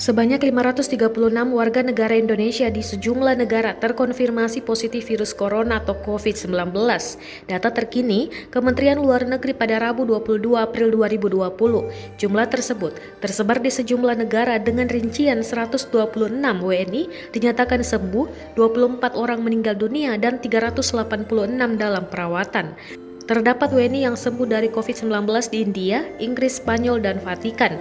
Sebanyak 536 warga negara Indonesia di sejumlah negara terkonfirmasi positif virus corona atau COVID-19. Data terkini, Kementerian Luar Negeri pada Rabu 22 April 2020. Jumlah tersebut tersebar di sejumlah negara dengan rincian 126 WNI dinyatakan sembuh, 24 orang meninggal dunia, dan 386 dalam perawatan. Terdapat WNI yang sembuh dari COVID-19 di India, Inggris, Spanyol, dan Vatikan.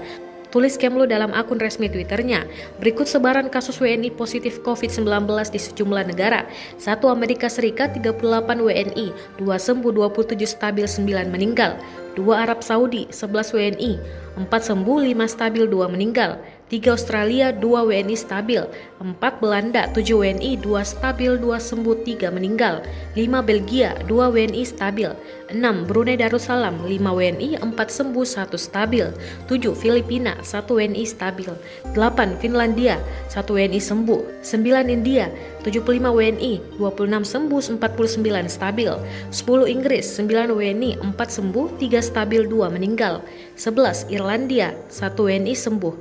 Tulis Kemlu dalam akun resmi Twitternya. Berikut sebaran kasus WNI positif COVID-19 di sejumlah negara. 1 Amerika Serikat 38 WNI, 2 sembuh 27 stabil 9 meninggal. 2 Arab Saudi 11 WNI, 4 sembuh 5 stabil 2 meninggal. 3 Australia 2 WNI stabil, 4 Belanda 7 WNI 2 stabil 2 sembuh 3 meninggal. 5 Belgia 2 WNI stabil. 6 Brunei Darussalam 5 WNI 4 sembuh 1 stabil. 7 Filipina 1 WNI stabil. 8 Finlandia 1 WNI sembuh. 9 India 75 WNI 26 sembuh 49 stabil. 10 Inggris 9 WNI 4 sembuh 3 stabil 2 meninggal. 11 Irlandia 1 WNI sembuh.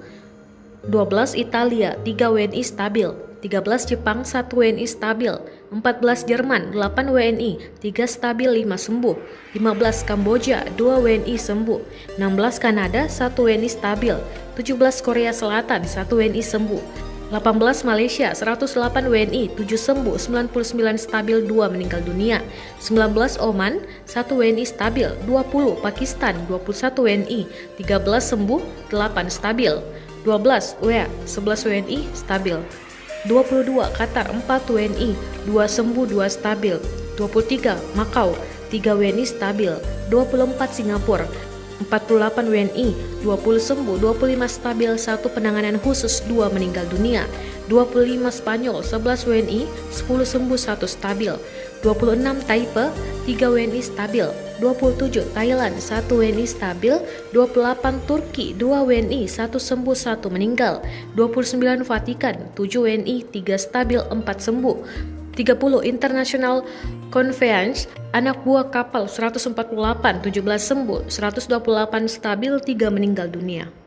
12 Italia 3 WNI stabil. 13 Jepang 1 WNI stabil. 14 Jerman 8 WNI 3 stabil 5 sembuh. 15 Kamboja 2 WNI sembuh. 16 Kanada 1 WNI stabil. 17 Korea Selatan 1 WNI sembuh. 18 Malaysia 108 WNI 7 sembuh 99 stabil 2 meninggal dunia. 19 Oman 1 WNI stabil. 20 Pakistan 21 WNI 13 sembuh 8 stabil. 12 WA 11 WNI stabil. 22 Qatar 4 WNI 2 sembuh 2 stabil. 23 Makau 3 WNI stabil. 24 Singapura 48 WNI 20 sembuh 25 stabil 1 penanganan khusus 2 meninggal dunia. 25 Spanyol 11 WNI 10 sembuh 1 stabil. 26 Taipei 3 WNI stabil. 27 Thailand 1 WNI stabil. 28 Turki 2 WNI 1 sembuh 1 meninggal. 29 Vatikan 7 WNI 3 stabil 4 sembuh. 30 International Conference anak buah kapal 148 17 sembuh 128 stabil 3 meninggal dunia.